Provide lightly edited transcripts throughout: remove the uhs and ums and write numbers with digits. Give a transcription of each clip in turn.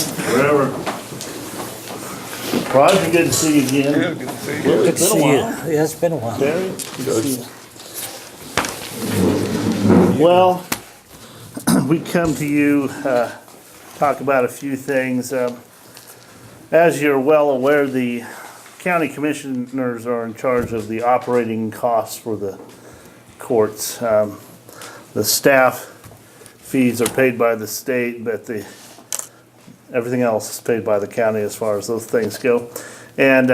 Wherever. Roger, good to see you again. Yeah, good to see you. Well, Good it's to been a see you. while. Yeah, it's been a while. Terry, good to see you. Well, we come to you, talk about a few things. As you're well aware, the county commissioners are in charge of the operating costs for the courts. The staff fees are paid by the state, but everything else is paid by the county as far as those things go. And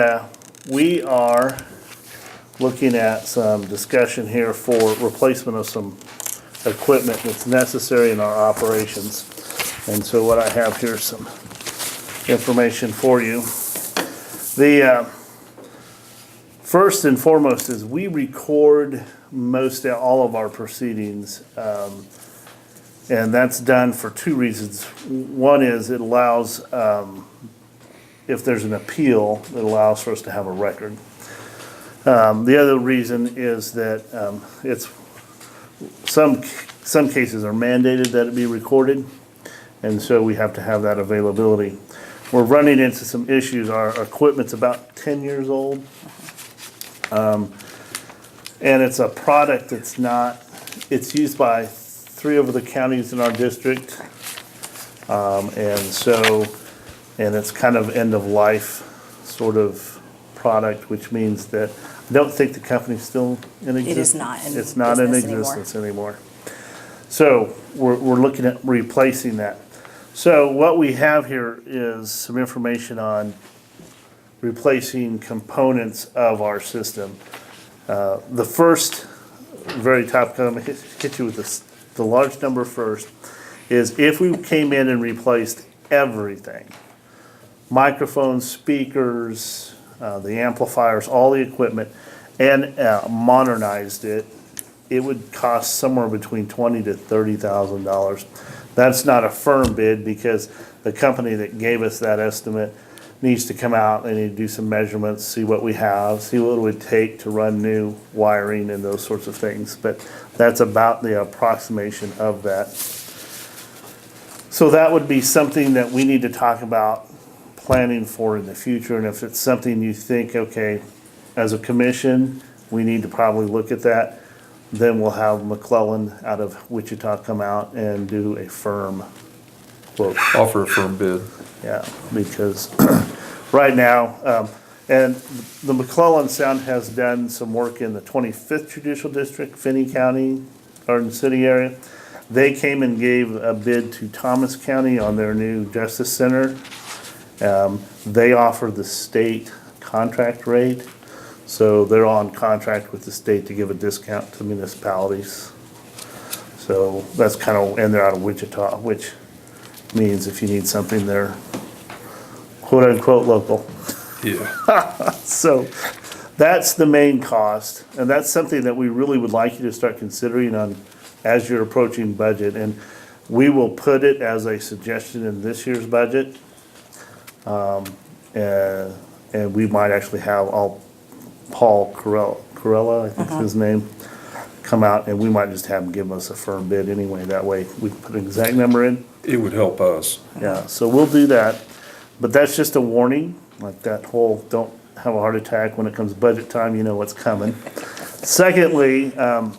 we are looking at some discussion here for replacement of some equipment that's necessary in our operations. And so what I have here is some information for you. The first and foremost is we record most all of our proceedings, and that's done for two reasons. One is it allows, if there's an appeal, it allows for us to have a record. The other reason is that it's some cases are mandated that it be recorded, and so we have to have that availability. We're running into some issues. Our equipment's about 10 years old. And it's a product that's it's used by 3 of the counties in our district. And it's kind of end of life sort of product, which means that I don't think the company's still in existence. It is not in It's not in business existence anymore. So we're looking at replacing that. So what we have here is some information on replacing components of our system. The first, very top, I'm gonna hit you with the large number first, is if we came in and replaced everything, microphones, speakers, the amplifiers, all the equipment, and modernized it, it would cost somewhere between $20,000 to $30,000. That's not a firm bid because the company that gave us that estimate needs to come out, they need to do some measurements, see what we have, see what it would take to run new wiring and those sorts of things. But that's about the approximation of that. So that would be something that we need to talk about planning for in the future. And if it's something you think, okay, as a commission, we need to probably look at that, then we'll have McClellan out of Wichita come out and do a firm quote. Offer a firm bid. Yeah, because right now, and the McClellan Sound has done some work in the 25th Judicial District, Finney County, Garden City area. They came and gave a bid to Thomas County on their new Justice Center. They offer the state contract rate, so they're on contract with the state to give a discount to municipalities. So that's kind of, and they're out of Wichita, which means if you need something, they're quote unquote local. Yeah. So that's the main cost, and that's something that we really would like you to start considering on as you're approaching budget. And we will put it as a suggestion in this year's budget. And we might actually have Paul Corella, I think is his name, come out, and we might just have him give us a firm bid anyway. That way we can put an exact number in. It would help us. Yeah, so we'll do that. But that's just a warning, like that whole don't have a heart attack when it comes budget time, you know what's coming. Secondly, and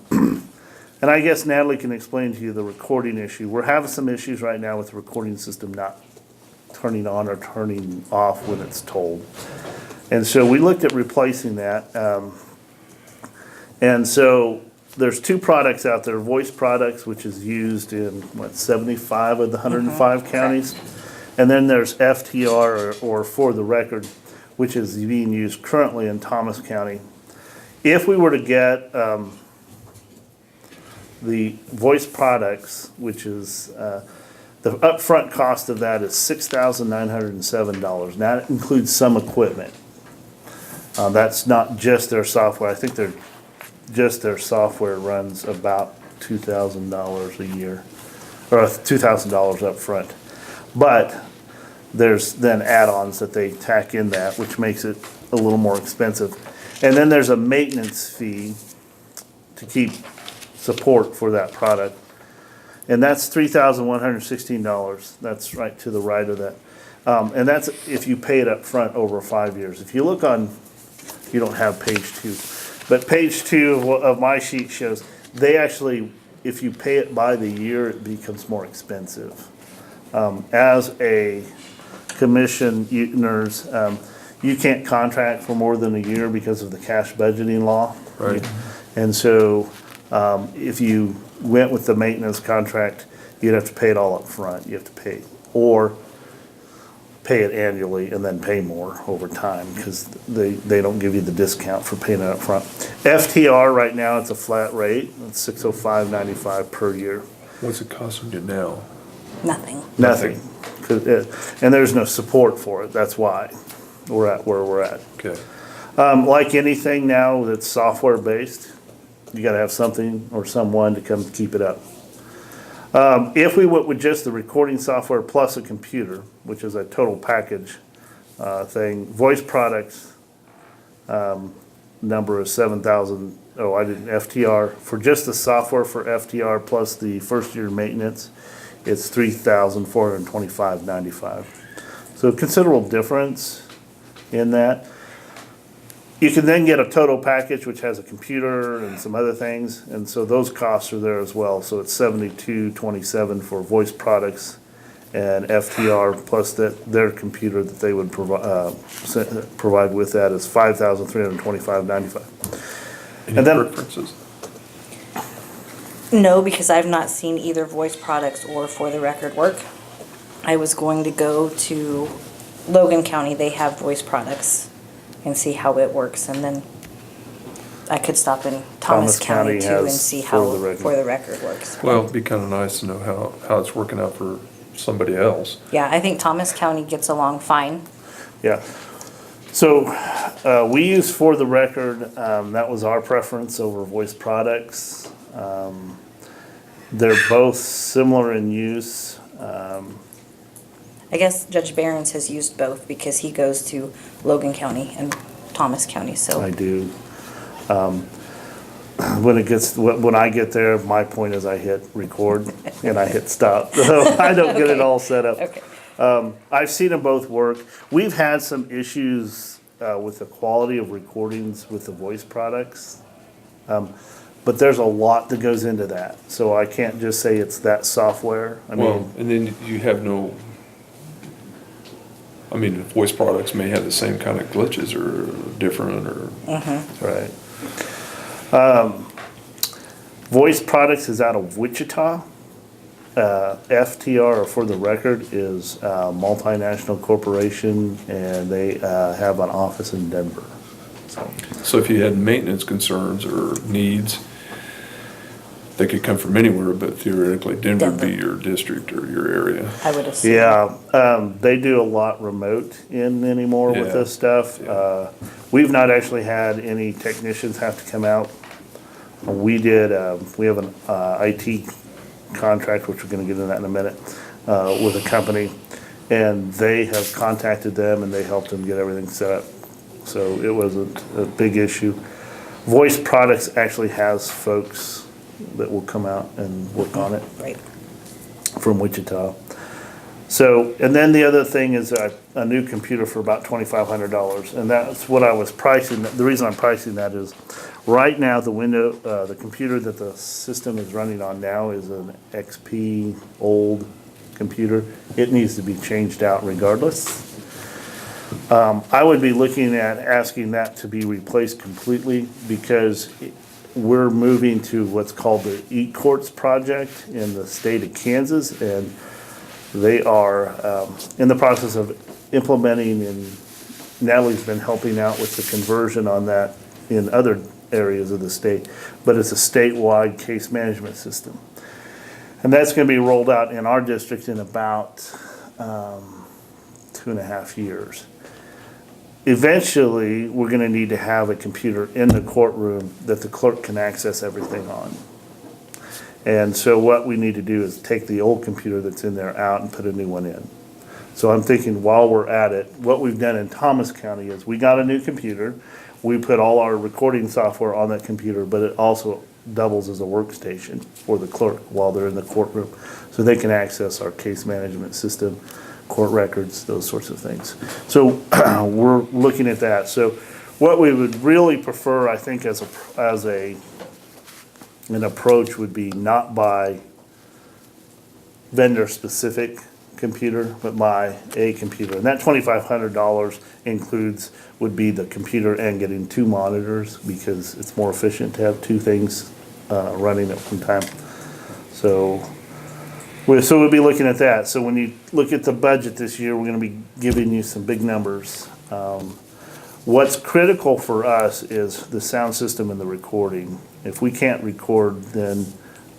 I guess Natalie can explain to you the recording issue. We're having some issues right now with the recording system not turning on or turning off when it's told. And so we looked at replacing that. And so there's 2 products out there, voice products, which is used in, 75 of the 105 counties. And then there's FTR, or For the Record, which is being used currently in Thomas County. If we were to get the voice products, which is, the upfront cost of that is $6,907. And that includes some equipment. That's not just their software. I think just their software runs about $2,000 a year, or $2,000 up front. But there's then add-ons that they tack in that, which makes it a little more expensive. And then there's a maintenance fee to keep support for that product. And that's $3,116. That's right to the right of that. And that's if you pay it up front over 5 years. If you look on, you don't have page 2, but page 2 of my sheet shows, they actually, if you pay it by the year, it becomes more expensive. As a commissioners, you can't contract for more than a year because of the cash budgeting law. Right. And so, if you went with the maintenance contract, you'd have to pay it all up front. You have to pay, or pay it annually and then pay more over time, because they don't give you the discount for paying it up front. FTR right now, it's a flat rate. It's $605.95 per year. What's it costing you now? Nothing. Nothing. And there's no support for it. That's why we're at where we're at. Okay. Like anything now that's software based, you gotta have something or someone to come keep it up. If we went with just the recording software plus a computer, which is a total package thing, voice products number is 7,000. Oh, I didn't FTR for just the software for FTR plus the first year maintenance. It's $3,425.95. So considerable difference in that. You can then get a total package which has a computer and some other things, and so those costs are there as well. So it's $72.27 for voice products and FTR plus their computer that they would provide with that is $5,325.95. Any And then- preferences? No, because I've not seen either voice products or For the Record work. I was going to go to Logan County, they have voice products, and see how it works, and then I could stop in Thomas County too and has see For how the Record. For the Record works. Well, it'd be kind of nice to know how it's working out for somebody else. Yeah, I think Thomas County gets along fine. Yeah. So we use For the Record. That was our preference over voice products. They're both similar in use. I guess Judge Barron's has used both because he goes to Logan County and Thomas County, so. I do. When I get there, my point is I hit record and I hit stop. So I don't get it all set up. Okay. I've seen them both work. We've had some issues with the quality of recordings with the voice products. But there's a lot that goes into that. So I can't just say it's that software. I Well, mean, and then you have no, I mean, voice products may have the same kind of glitches or different or. right. Voice Products is out of Wichita. FTR, or For the Record, is a multinational corporation, and they have an office in Denver. So if you had maintenance concerns or needs, they could come from anywhere, but theoretically Denver would be your district or your area. I would assume. Yeah, they do a lot remote in anymore with Yeah, this stuff. yeah. We've not actually had any technicians have to come out. We did, we have an IT contract, which we're gonna get into that in a minute, with a company. And they have contacted them and they helped them get everything set up. So it wasn't a big issue. Voice Products actually has folks that will come out and work on it Right. from Wichita. So, and then the other thing is a new computer for about $2,500, and that's what I was pricing. The reason I'm pricing that is, right now the computer that the system is running on now is an XP old computer. It needs to be changed out regardless. I would be looking at asking that to be replaced completely because we're moving to what's called the eCourts project in the state of Kansas, and they are in the process of implementing, and Natalie's been helping out with the conversion on that in other areas of the state, but it's a statewide case management system. And that's gonna be rolled out in our district in about 2.5 years. Eventually, we're gonna need to have a computer in the courtroom that the clerk can access everything on. And so what we need to do is take the old computer that's in there out and put a new one in. So I'm thinking while we're at it, what we've done in Thomas County is we got a new computer. We put all our recording software on that computer, but it also doubles as a workstation for the clerk while they're in the courtroom. So they can access our case management system. court records, those sorts of things. So we're looking at that. So what we would really prefer, I think, as an approach would be not buy vendor-specific computer, but buy a computer. And that $2,500 would be the computer and getting 2 monitors, because it's more efficient to have 2 things running at one time. So we'll be looking at that. So when you look at the budget this year, we're gonna be giving you some big numbers. What's critical for us is the sound system and the recording. If we can't record, then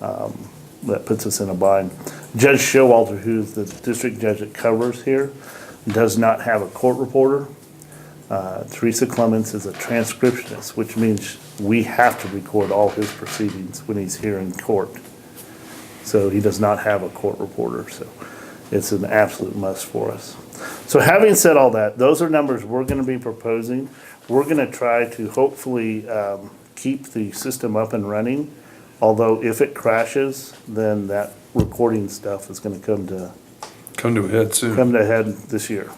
that puts us in a bind. Judge Showalter, who's the district judge that covers here, does not have a court reporter. Teresa Clements is a transcriptionist, which means we have to record all his proceedings when he's here in court. So he does not have a court reporter, so it's an absolute must for us. So having said all that, those are numbers we're gonna be proposing. We're gonna try to hopefully keep the system up and running, although if it crashes, then that recording stuff is gonna come to Come to a head soon. head this year.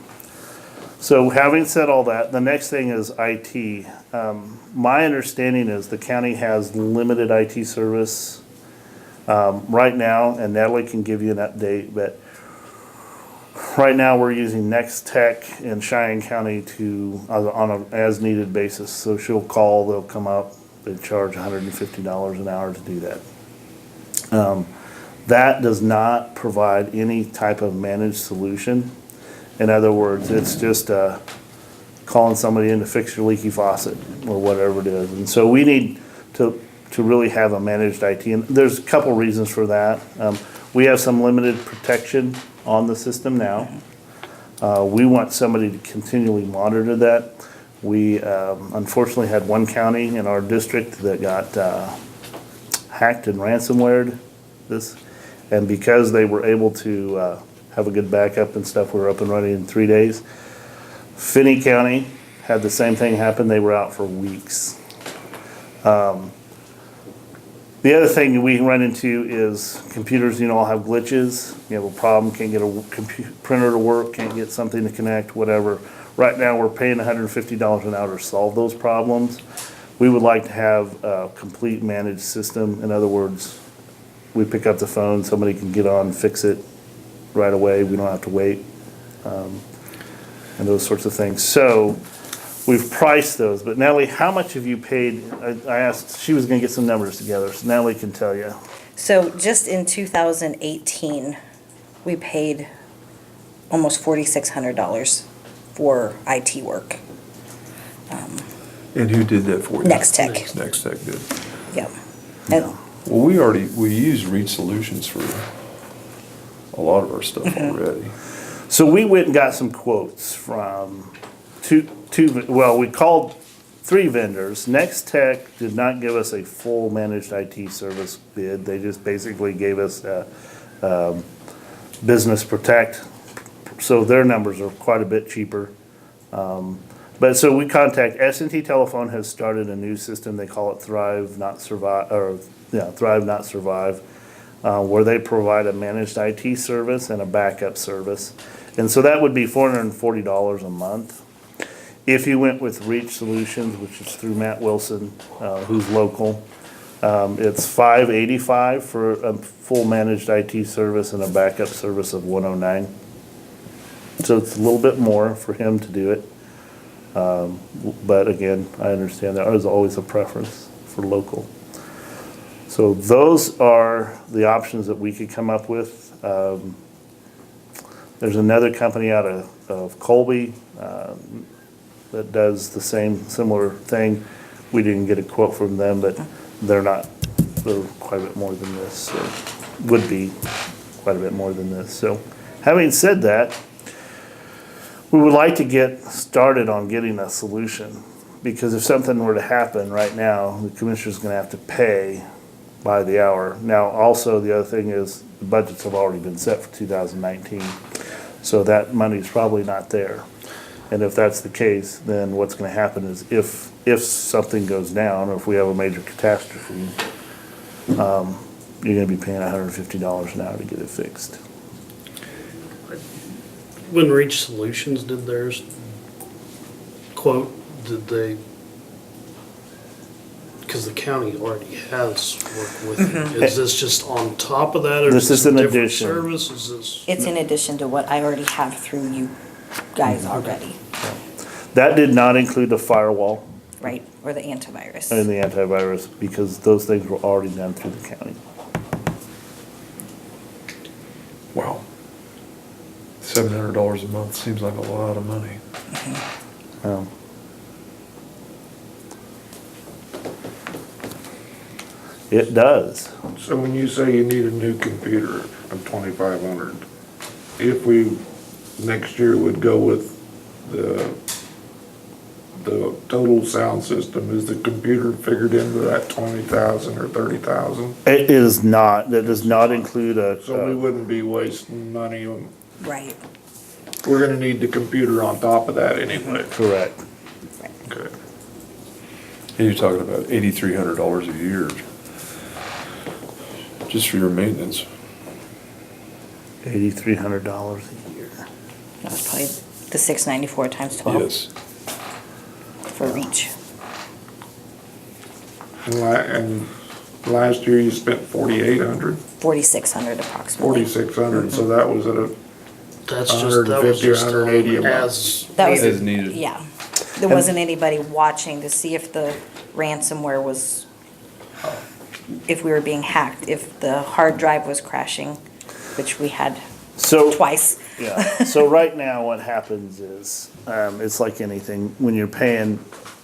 So having said all that, the next thing is IT. My understanding is the county has limited IT service right now, and Natalie can give you an update, but right now we're using Next Tech in Cheyenne County on an as-needed basis. So she'll call, they'll come up, they charge $150 an hour to do that. That does not provide any type of managed solution. In other words, it's just calling somebody in to fix your leaky faucet or whatever it is. And so we need to really have a managed IT. And there's a couple reasons for that. We have some limited protection on the system now. We want somebody to continually monitor that. We unfortunately had one county in our district that got hacked and ransomwared this. And because they were able to have a good backup and stuff, we were up and running in 3 days. Finney County had the same thing happen. They were out for weeks. The other thing we run into is computers, all have glitches. You have a problem, can't get a printer to work, can't get something to connect, whatever. Right now, we're paying $150 an hour to solve those problems. We would like to have a complete managed system. In other words, we pick up the phone, somebody can get on, fix it right away. We don't have to wait, and those sorts of things. So we've priced those, but Natalie, how much have you paid? I asked, she was gonna get some numbers together, so Natalie can tell you. So just in 2018, we paid almost $4,600 for IT work. And who did that for you? Next Tech. Next Tech did. Yep. And Well, we use Reach Solutions for a lot of our stuff already. So we went and got some quotes from we called 3 vendors. Next Tech did not give us a full managed IT service bid. They just basically gave us Business Protect. So their numbers are quite a bit cheaper. But so we contact S&T Telephone has started a new system. They call it Thrive Not Survive, where they provide a managed IT service and a backup service. And so that would be $440 a month. If you went with Reach Solutions, which is through Matt Wilson, who's local, it's $585 for a full managed IT service and a backup service of $109. So it's a little bit more for him to do it. But again, I understand there is always a preference for local. So those are the options that we could come up with. There's another company out of Colby that does the similar thing. We didn't get a quote from them, but they're quite a bit more than this, so would be quite a bit more than this. So having said that, we would like to get started on getting a solution, because if something were to happen right now, the commissioner's gonna have to pay by the hour. Now, also, the other thing is, the budgets have already been set for 2019, so that money's probably not there. And if that's the case, then what's gonna happen is if something goes down, or if we have a major catastrophe, you're gonna be paying $150 an hour to get it fixed. When Reach Solutions did theirs quote, did they, because the county already has worked with you, is this just on top of that, or This is this is a an different addition. service? Is this? It's in addition to what I already have through you guys already, That did not include the firewall right? Or the antivirus. and the antivirus, because those things were already done through the county. Wow. $700 a month seems like a lot of money. Um, It does. So when you say you need a new computer of 2,500, if we next year would go with the total sound system, is the computer figured into that 20,000 or 30,000? It is not, that does not include So we wouldn't be wasting money on, Right. we're gonna need the computer on top of that anyway. correct. Okay. And you're talking about $8,300 a year. Just for your maintenance. $8,300 a year. That was probably the 694 times 12 Yes. for Reach. And last year you spent 4,800, 4,600 approximately. 4,600, so that was at a, That's just, that was 150 or just 180 a month. as. That was, As needed. yeah. There wasn't anybody watching to see if the ransomware was, if we were being hacked, if the hard drive was crashing, which we had So. twice. Yeah, so right now what happens is, it's like anything, when you're paying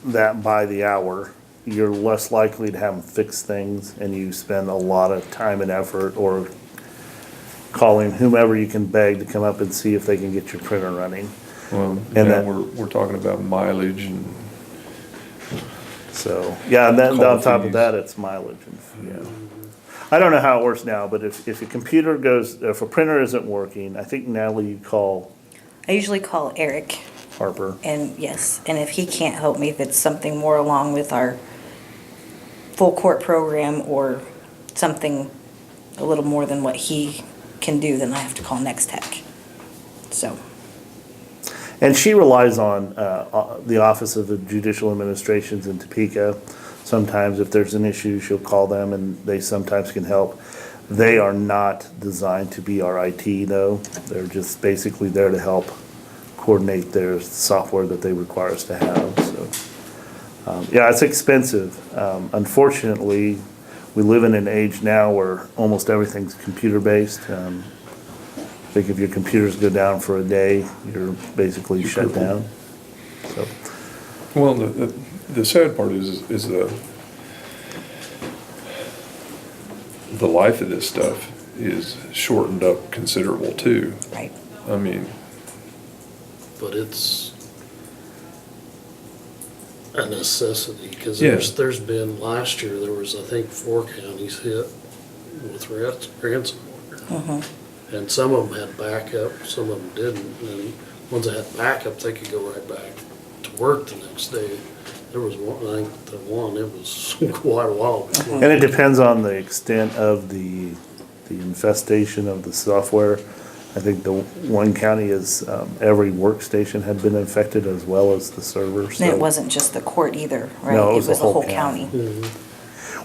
that by the hour, you're less likely to have them fix things, and you spend a lot of time and effort, or calling whomever you can beg to come up and see if they can get your printer running. Well, And now that- we're talking about mileage and, So, yeah, and then Call on top of fees. that, it's mileage and, yeah. I don't know how it works now, but if a computer goes, if a printer isn't working, I think Natalie, you call I usually call Eric, Harper. and yes, and if he can't help me, if it's something more along with our full court program or something a little more than what he can do, then I have to call Next Tech. So, And she relies on the Office of the Judicial Administrations in Topeka. Sometimes if there's an issue, she'll call them and they sometimes can help. They are not designed to be our IT though. They're just basically there to help coordinate their software that they require us to have, so. Yeah, it's expensive. Unfortunately, we live in an age now where almost everything's computer-based. I think if your computers go down for a day, you're basically shut down. So, well, the sad part is the life of this stuff is shortened up considerable too. right. I mean, But it's a necessity, because Yeah. there's been, last year, there was, I think, 4 counties hit with ransomware. And some of them had backup, some of them didn't, and ones that had backup, they could go right back to work the next day. There was one, I think the one, it was quite a while before. and it depends on the extent of the infestation of the software. I think the one county is, every workstation had been infected as well as the server, so. And it wasn't just the court either, right? No, It was the whole county. county.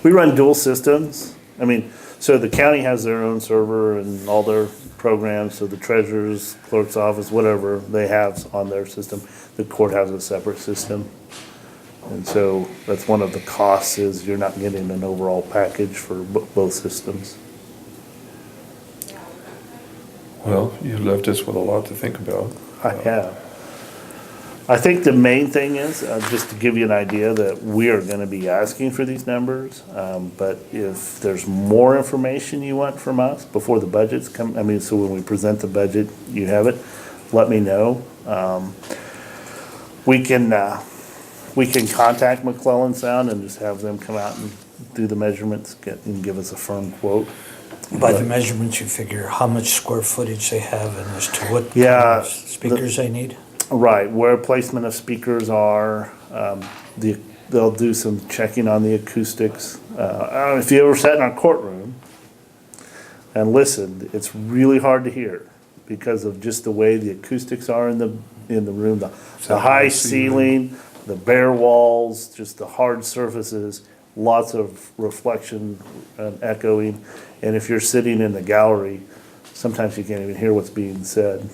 We run dual systems. I mean, so the county has their own server and all their programs, so the treasurer's, clerk's office, whatever they have on their system, the court has a separate system. And so that's one of the costs, is you're not getting an overall package for both systems. well, you left us with a lot to think about. I have. I think the main thing is, just to give you an idea, that we are gonna be asking for these numbers. But if there's more information you want from us before the budgets come, I mean, so when we present the budget, you have it, let me know. We can contact McClellan Sound and just have them come out and do the measurements, and give us a firm quote. By the measurements, you figure how much square footage they have and as to what kind Yeah, of speakers they need? Right, where placement of speakers are, they'll do some checking on the acoustics. I don't know if you ever sat in our courtroom and listened, it's really hard to hear. because of just the way the acoustics are in the room, the high ceiling, the bare walls, just the hard surfaces, lots of reflection and echoing. And if you're sitting in the gallery, sometimes you can't even hear what's being said.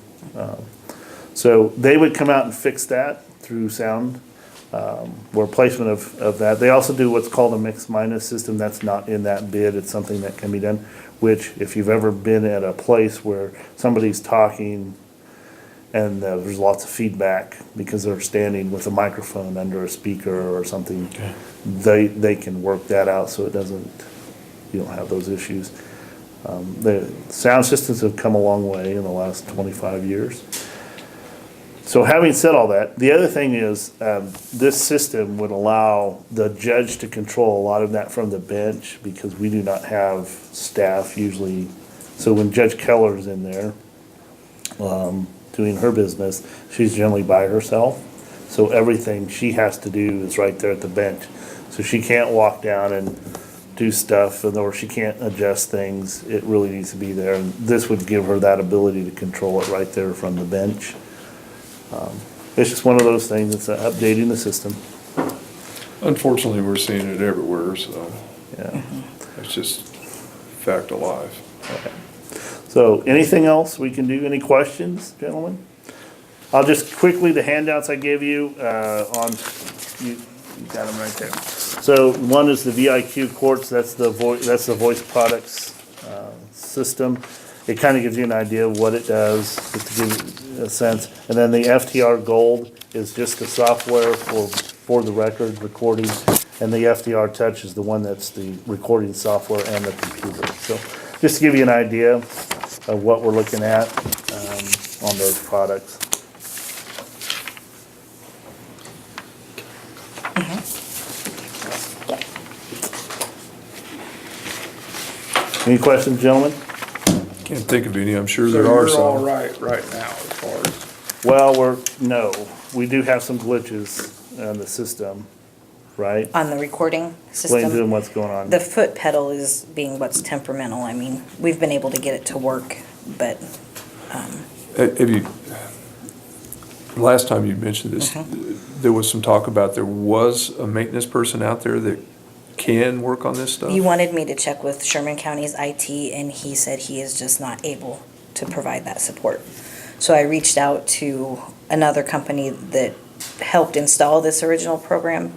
So they would come out and fix that through sound, replacement of that. They also do what's called a mix minus system. That's not in that bid. It's something that can be done, which if you've ever been at a place where somebody's talking and there's lots of feedback because they're standing with a microphone under a speaker or something, they can work that out so it doesn't, you don't have those issues. The sound systems have come a long way in the last 25 years. So having said all that, the other thing is, this system would allow the judge to control a lot of that from the bench because we do not have staff usually. So when Judge Keller's in there, doing her business, she's generally by herself. So everything she has to do is right there at the bench. So she can't walk down and do stuff, or she can't adjust things. It really needs to be there. And this would give her that ability to control it right there from the bench. It's just one of those things, it's updating the system. Unfortunately, we're seeing it everywhere, so Yeah. it's just fact of life. So anything else we can do? Any questions, gentlemen? I'll just quickly, the handouts I gave you, you got them right there. So one is the VIQ Quartz, that's the voice products, system. It kind of gives you an idea of what it does, just to give you a sense. And then the FTR Gold is just the software for the record recording. And the FTR Touch is the one that's the recording software and the computer. So just to give you an idea of what we're looking at on those products. Any questions, gentlemen? Can't think of any, I'm sure So there are you're all some. right now as far as, Well, we do have some glitches in the system, right? On the recording Explain to them system, what's going on. the foot pedal is being what's temperamental. I mean, we've been able to get it to work, but Have you, last time you mentioned this, there was some talk about there was a maintenance person out there that can work on this stuff? you wanted me to check with Sherman County's IT, and he said he is just not able to provide that support. So I reached out to another company that helped install this original program,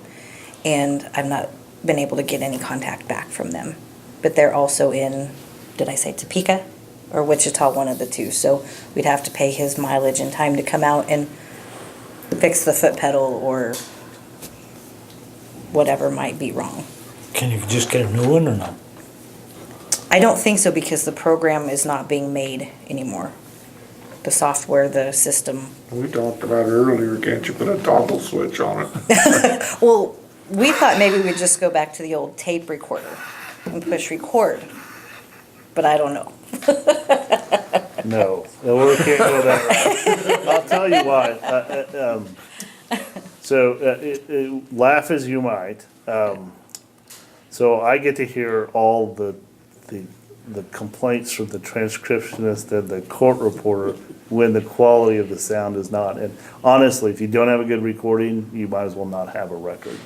and I've not been able to get any contact back from them. But they're also in, did I say Topeka or Wichita, one of the two. So we'd have to pay his mileage and time to come out and fix the foot pedal or whatever might be wrong. Can you just get a new one or no? I don't think so because the program is not being made anymore. The software, the system. we talked about earlier, can't you put a toggle switch on it? Well, we thought maybe we'd just go back to the old tape recorder and push record, but I don't know. No, we can't go that route. I'll tell you why. Laugh as you might. So I get to hear all the complaints from the transcriptionist and the court reporter when the quality of the sound is not. And honestly, if you don't have a good recording, you might as well not have a record.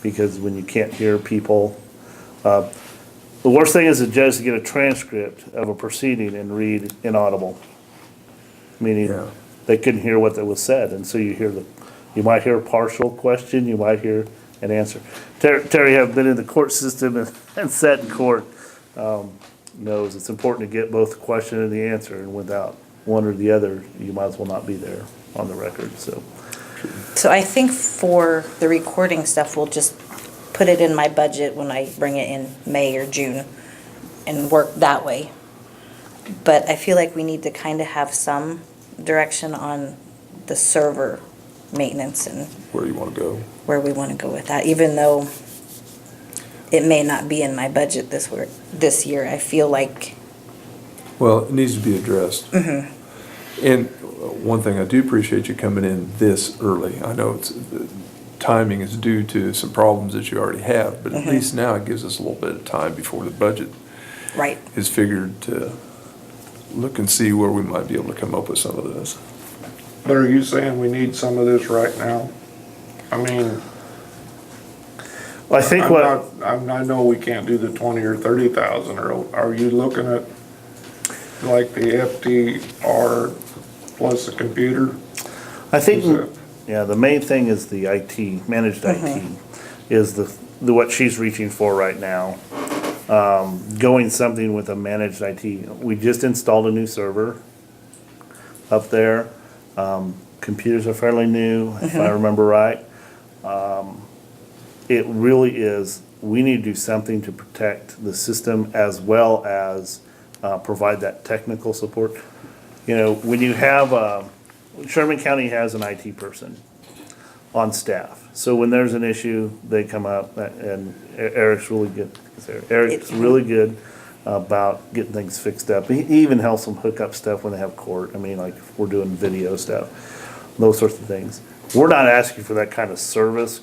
Because when you can't hear people, the worst thing is a judge to get a transcript of a proceeding and read inaudible. Meaning Yeah. they couldn't hear what that was said, and so you might hear a partial question, you might hear an answer. Terry, have been in the court system and sat in court, knows it's important to get both the question and the answer, and without one or the other, you might as well not be there on the record, so. So I think for the recording stuff, we'll just put it in my budget when I bring it in May or June and work that way. But I feel like we need to kind of have some direction on the server maintenance and Where you wanna go? where we want to go with that, even though it may not be in my budget this year. I feel like, Well, it needs to be addressed. And one thing, I do appreciate you coming in this early. I know the timing is due to some problems that you already have, but at least now it gives us a little bit of time before the budget right, is figured to look and see where we might be able to come up with some of this. But are you saying we need some of this right now? I mean, Well, I think what, I know we can't do the 20 or 30,000, or are you looking at like the FDR plus the computer? I think, Is it- yeah, the main thing is the IT, managed IT, is the what she's reaching for right now. Going something with a managed IT. We just installed a new server up there. Computers are fairly new, if I remember right. It really is, we need to do something to protect the system as well as provide that technical support. You know, when you have, Sherman County has an IT person on staff. So when there's an issue, they come up, and Eric's really good. Eric's really good about getting things fixed up. He even helps them hook up stuff when they have court. I mean, like, if we're doing video stuff, those sorts of things. We're not asking for that kind of service,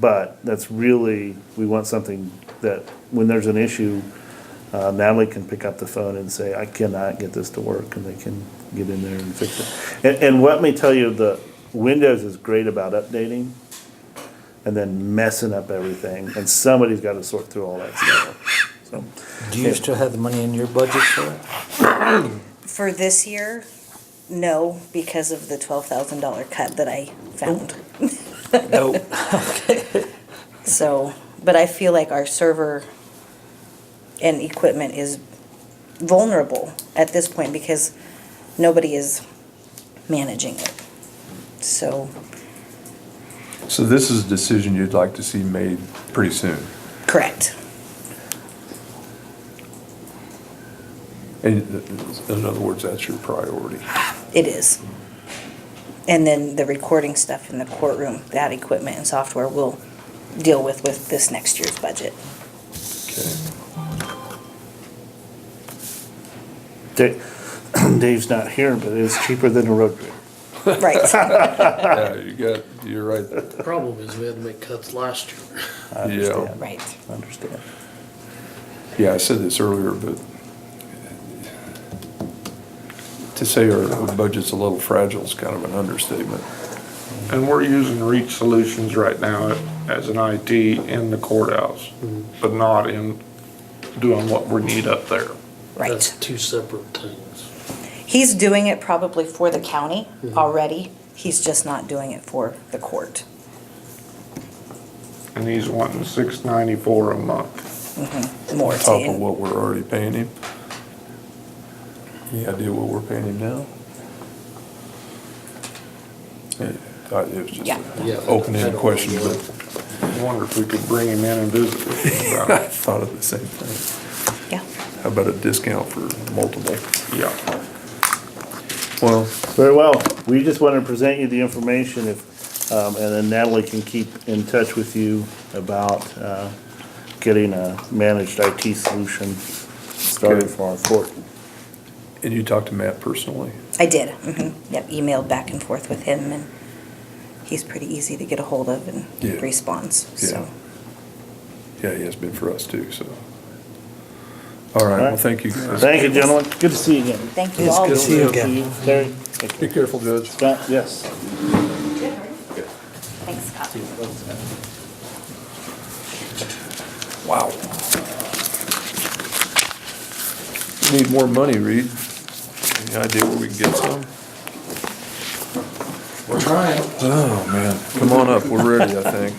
but that's really, we want something that when there's an issue, Natalie can pick up the phone and say, I cannot get this to work, and they can get in there and fix it. And let me tell you, the Windows is great about updating and then messing up everything, and somebody's got to sort through all that stuff. So, Do you still have the money in your budget for it? For this year, no, because of the $12,000 cut that I found. No. So, but I feel like our server and equipment is vulnerable at this point because nobody is managing it. So, So this is a decision you'd like to see made pretty soon. correct. And in other words, that's your priority. It is. And then the recording stuff in the courtroom, that equipment and software we'll deal with this next year's budget. Okay. Dave's not here, but it's cheaper than a road crew. Right. Yeah, you're right. The problem is we had to make cuts last year. I understand. Right. I understand. Yeah, I said this earlier, but to say our budget's a little fragile is kind of an understatement. And we're using Reach Solutions right now as an IT in the courthouse, but not in doing what we need up there. Right. That's two separate things. He's doing it probably for the county already. He's just not doing it for the court. And he's wanting $694 a month. More On top to of what we're already paying him. Any idea what we're paying him now? It was just Yeah. Yeah. an open-ended question, but I wonder if we could bring him in and visit with him I about it. thought of the same thing. Yeah. How about a discount for multiple? Yeah. Well, Very well. We just wanted to present you the information and then Natalie can keep in touch with you about, getting a managed IT solution started Okay. for our court. and you talked to Matt personally? I did. Yep. Emailed back and forth with him, and he's pretty easy to get a hold of and Yeah. responds. So. Yeah, he has been for us too, so. All right, well, thank you guys. Thank you, gentlemen. Good to see you again. Thank you It's all. good to see you again. Terry? Take Be care. careful, Judge. Scott, yes. Thanks, Scott. Wow. Need more money, Reed. Any idea where we can get some? We're trying. Oh, man. Come on up, we're ready, I think.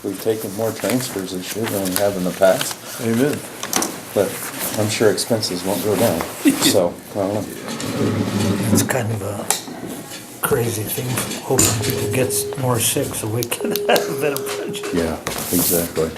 We've taken more transfers this year than we have in the past, Amen. but I'm sure expenses won't go down. So, I don't know. It's kind of a crazy thing, hoping people get more sick so we can have a better budget. Yeah, exactly.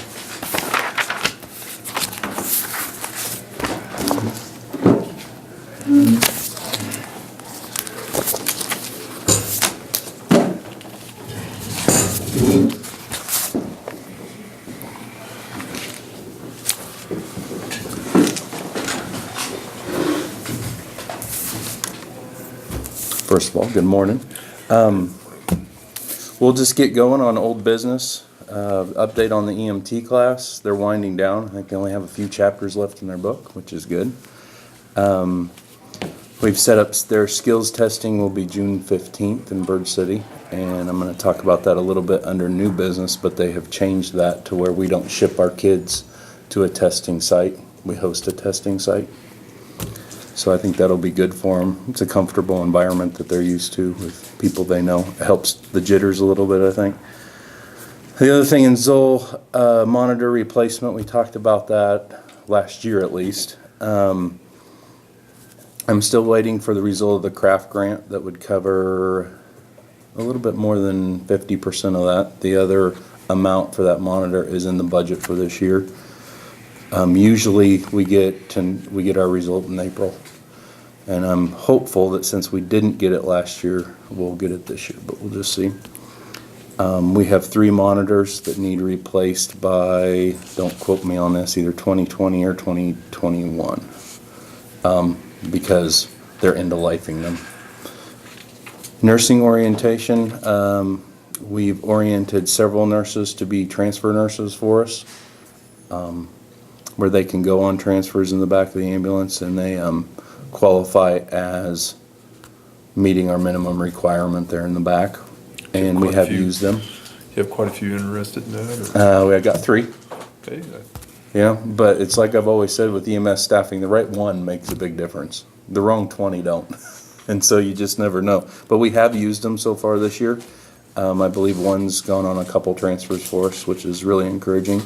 First of all, good morning. We'll just get going on old business. Update on the EMT class. They're winding down. I think they only have a few chapters left in their book, which is good. We've set up their skills testing will be June 15th in Bird City, and I'm going to talk about that a little bit under new business, but they have changed that to where we don't ship our kids to a testing site. We host a testing site. So I think that'll be good for them. It's a comfortable environment that they're used to with people they know. It helps the jitters a little bit, I think. The other thing in Zoll, monitor replacement, we talked about that last year at least. I'm still waiting for the result of the craft grant that would cover a little bit more than 50% of that. The other amount for that monitor is in the budget for this year. Usually we get our result in April, and I'm hopeful that since we didn't get it last year, we'll get it this year, but we'll just see. We have 3 monitors that need replaced by, don't quote me on this, either 2020 or 2021, because they're end-of-lifing them. Nursing orientation, we've oriented several nurses to be transfer nurses for us, where they can go on transfers in the back of the ambulance, and they qualify as meeting our minimum requirement there in the back, and we Quite a have few. used them. You have quite a few interested in that, We got 3. or, okay, Yeah, but it's like I've always said with EMS staffing, the right one makes a big difference. The wrong 20 don't. And so you just never know. But we have used them so far this year. I believe one's gone on a couple transfers for us, which is really encouraging.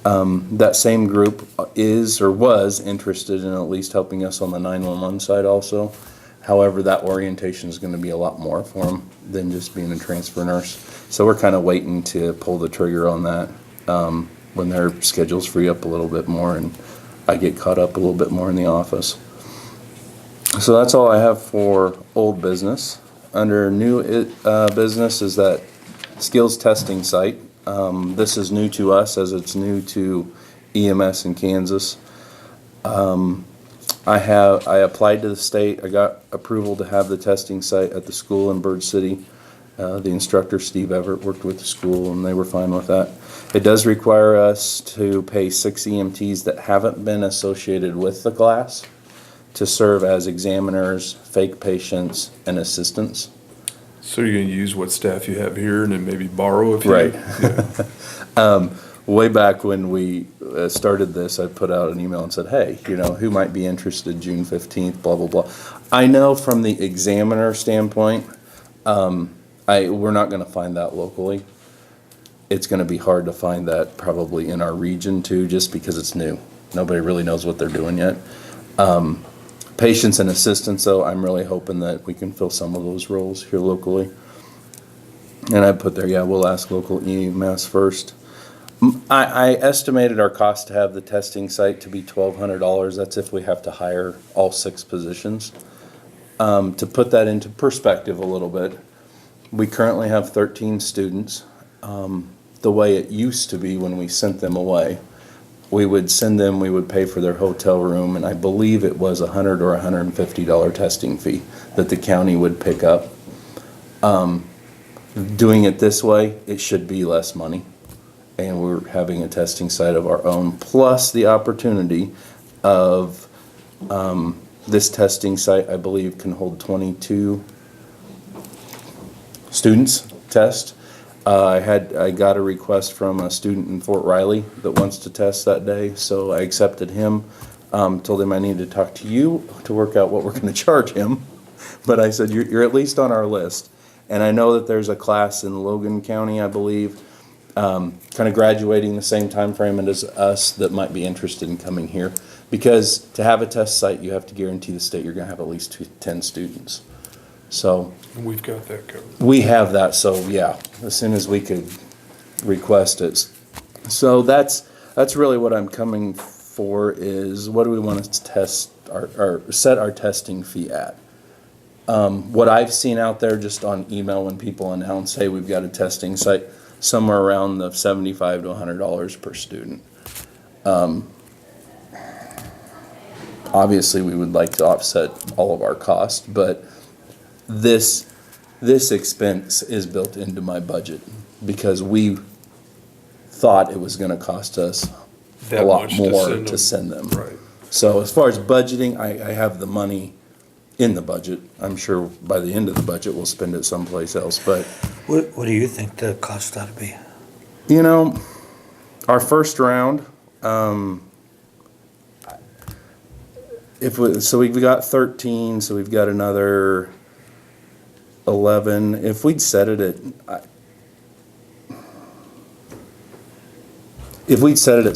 That same group is or was interested in at least helping us on the 911 side also. However, that orientation is going to be a lot more for them than just being a transfer nurse. So we're kind of waiting to pull the trigger on that when their schedules free up a little bit more and I get caught up a little bit more in the office. So that's all I have for old business. Under new business is that skills testing site. This is new to us as it's new to EMS in Kansas. I applied to the state. I got approval to have the testing site at the school in Bird City. The instructor, Steve Everett, worked with the school and they were fine with that. It does require us to pay 6 EMTs that haven't been associated with the class to serve as examiners, fake patients, and assistants. so you're gonna use what staff you have here and then maybe borrow if you. Right. Yeah. Way back when we started this, I put out an email and said, hey, who might be interested June 15th, blah, blah, blah. I know from the examiner standpoint, we're not gonna find that locally. It's gonna be hard to find that probably in our region too, just because it's new. Nobody really knows what they're doing yet. Patients and assistants though, I'm really hoping that we can fill some of those roles here locally. And I put there, yeah, we'll ask local EMS first. I estimated our cost to have the testing site to be $1,200. That's if we have to hire all 6 positions. To put that into perspective a little bit, we currently have 13 students. The way it used to be when we sent them away, we would pay for their hotel room, and I believe it was $100 or $150 testing fee that the county would pick up. Doing it this way, it should be less money. And we're having a testing site of our own, plus the opportunity of, this testing site, I believe, can hold 22 students test. I got a request from a student in Fort Riley that wants to test that day, so I accepted him. Told him I needed to talk to you to work out what we're gonna charge him. But I said, you're at least on our list. And I know that there's a class in Logan County, I believe, kind of graduating the same time frame as us that might be interested in coming here. Because to have a test site, you have to guarantee the state you're gonna have at least 10 students. So And we've got that covered. we have that, so yeah, as soon as we could request it. So that's really what I'm coming for is what do we want to test or set our testing fee at? What I've seen out there just on email when people announce, hey, we've got a testing site, somewhere around the $75 to $100 per student. Obviously, we would like to offset all of our costs, but this this expense is built into my budget because we thought it was gonna cost us a That lot much more send to them. send them. Right. So as far as budgeting, I have the money in the budget. I'm sure by the end of the budget, we'll spend it someplace else, but, What do you think the cost ought to be? you know, our first round, so we've got 13, so we've got another 11. If we'd set it at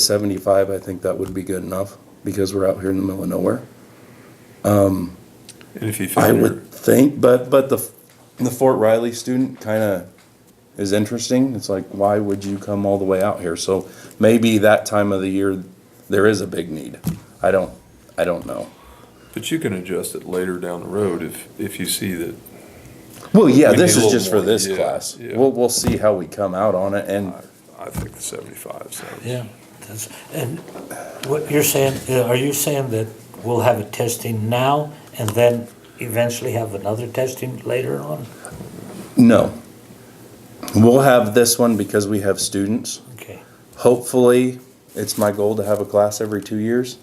75, I think that would be good enough because we're out here in the middle of nowhere. And if you I figure, would think, but the Fort Riley student kind of is interesting. It's like, why would you come all the way out here? So maybe that time of the year, there is a big need. I don't know. but you can adjust it later down the road if you see that. Well, yeah, We this need a is just for little more, this yeah, class. yeah. We'll see how we come out on it, and I think the 75 sounds. Yeah. And what you're saying, are you saying that we'll have a testing now and then eventually have another testing later on? no. We'll have this one because we have students. Okay. Hopefully, it's my goal to have a class every 2 years.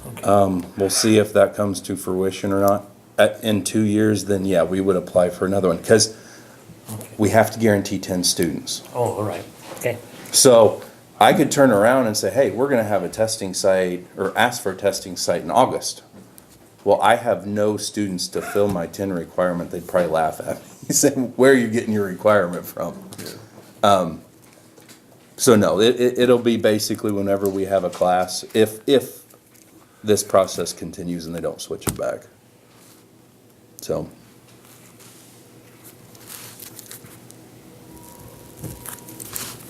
Okay. We'll see if that comes to fruition or not. In 2 years, then yeah, we would apply for another one, because we have to guarantee 10 students. Oh, all right. Okay. So I could turn around and say, hey, we're gonna have a testing site, or ask for a testing site in August. Well, I have no students to fill my 10 requirement, they'd probably laugh at me. Say, where are you getting your requirement from? So no, it'll be basically whenever we have a class, if this process continues and they don't switch it back. So.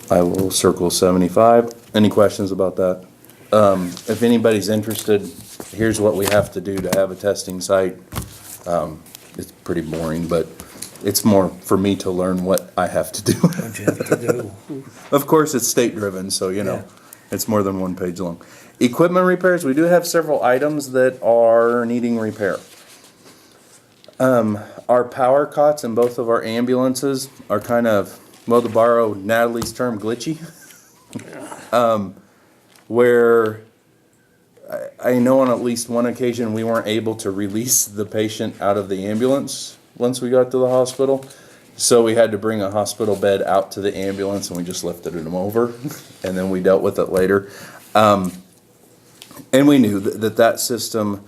I will circle 75. Any questions about that? If anybody's interested, here's what we have to do to have a testing site. It's pretty boring, but it's more for me to learn what I have to do. What you have to do. Of course, it's state-driven, so you know, Yeah. it's more than one page long. Equipment repairs, we do have several items that are needing repair. Our power cots in both of our ambulances are kind of, well, to borrow Natalie's term, glitchy. Where I know on at least one occasion, we weren't able to release the patient out of the ambulance once we got to the hospital. So we had to bring a hospital bed out to the ambulance and we just lifted them over and then we dealt with it later. And we knew that system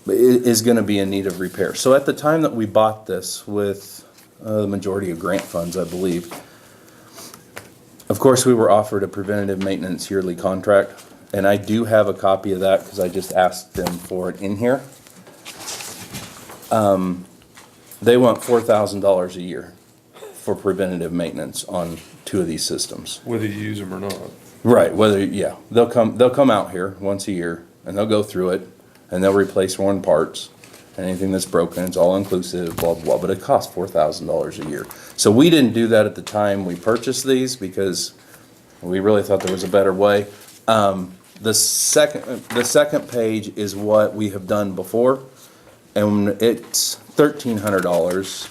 is gonna be in need of repair. So at the time that we bought this with the majority of grant funds, I believe, of course, we were offered a preventative maintenance yearly contract. And I do have a copy of that because I just asked them for it in here. They want $4,000 a year for preventative maintenance on 2 of these systems. Whether you use them or not. Right, yeah, they'll come out here once a year and they'll go through it and they'll replace worn parts. Anything that's broken, it's all inclusive, blah, blah, blah, but it costs $4,000 a year. So we didn't do that at the time we purchased these because we really thought there was a better way. The second page is what we have done before, and it's $1,300,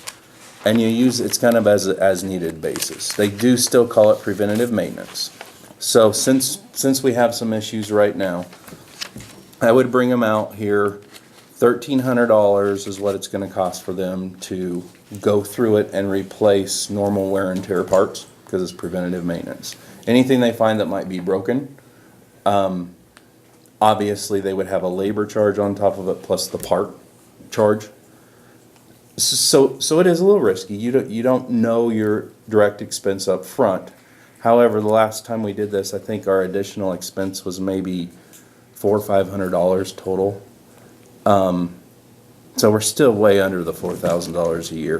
and you use it's kind of as needed basis. They do still call it preventative maintenance. So since we have some issues right now, I would bring them out here. $1,300 is what it's going to cost for them to go through it and replace normal wear and tear parts because it's preventative maintenance. Anything they find that might be broken. Obviously, they would have a labor charge on top of it plus the part charge. So it is a little risky. You don't know your direct expense up front. However, the last time we did this, I think our additional expense was maybe $400 or $500 total. So we're still way under the $4,000 a year.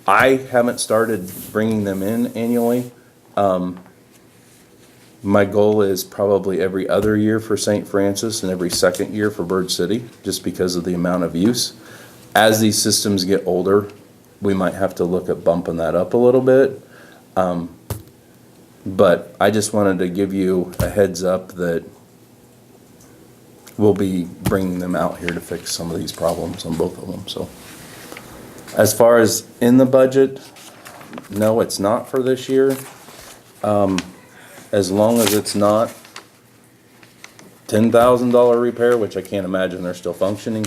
I haven't started bringing them in annually. My goal is probably every other year for St. Francis and every second year for Bird City, just because of the amount of use. As these systems get older, we might have to look at bumping that up a little bit. But I just wanted to give you a heads up that we'll be bringing them out here to fix some of these problems on both of them, so. As far as in the budget, no, it's not for this year. As long as it's not $10,000 repair, which I can't imagine they're still functioning,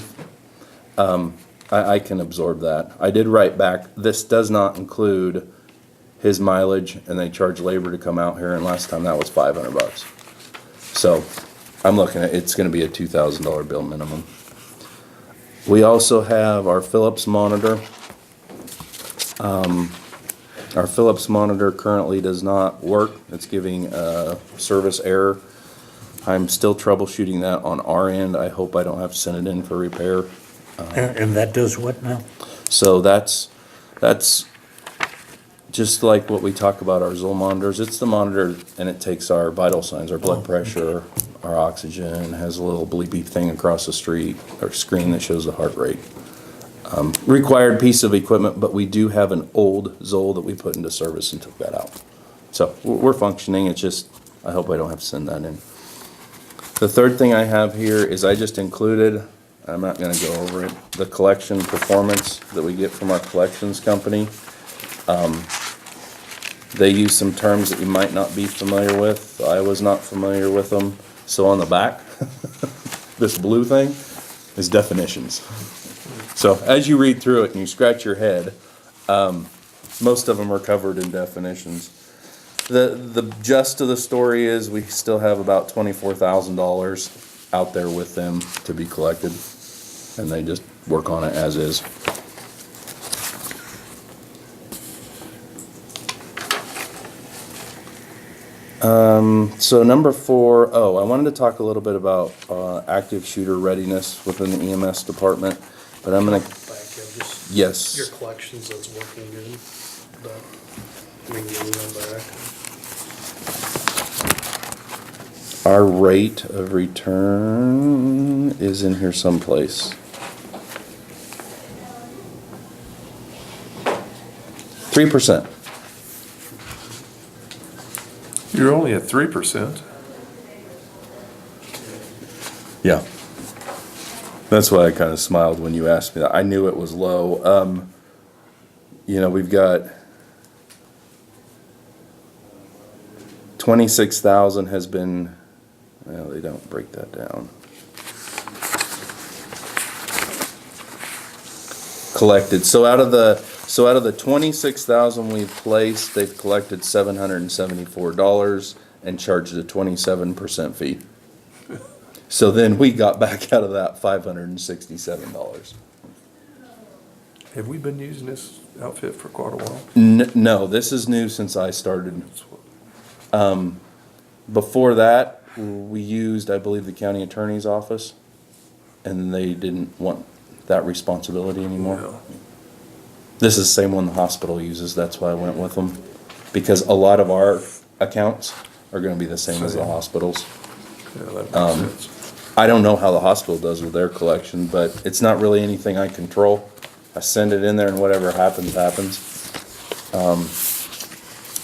I can absorb that. I did write back, this does not include his mileage, and they charge labor to come out here, and last time that was $500. So I'm looking at, it's gonna be a $2,000 bill minimum. We also have our Philips monitor. Our Philips monitor currently does not work. It's giving a service error. I'm still troubleshooting that on our end. I hope I don't have to send it in for repair. And that does what now? So that's just like what we talk about our Zoll monitors. It's the monitor and it takes our vital signs, our blood pressure, our oxygen, has a little bleepy thing across the street, or screen that shows the heart rate. Required piece of equipment, but we do have an old Zoll that we put into service and took that out. So we're functioning, it's just, I hope I don't have to send that in. The third thing I have here is I just included, I'm not gonna go over it, the collection performance that we get from our collections company. They use some terms that you might not be familiar with. I was not familiar with them. So on the back, this blue thing is definitions. So as you read through it and you scratch your head, most of them are covered in definitions. The gist of the story is we still have about $24,000 out there with them to be collected, and they just work on it as is. So number 4, I wanted to talk a little bit about active shooter readiness within the EMS department, but I'm gonna, Back up, just yes. your collections that's working good, but we can get them back. Our rate of return is in here someplace. 3%. You're only at 3%. Yeah. That's why I kind of smiled when you asked me that. I knew it was low. You know, we've got 26,000 has been, well, they don't break that down. Collected. So out of the 26,000 we've placed, they've collected $774 and charged a 27% fee. So then we got back out of that $567. Have we been using this outfit for quite a while? No, this is new since I started. Before that, we used, I believe, the county attorney's office, and they didn't want that responsibility anymore. No. This is the same one the hospital uses, that's why I went with them. Because a lot of our accounts are gonna be the same as the Same. hospitals. Yeah, that makes sense. I don't know how the hospital does with their collection, but it's not really anything I control. I send it in there and whatever happens, happens.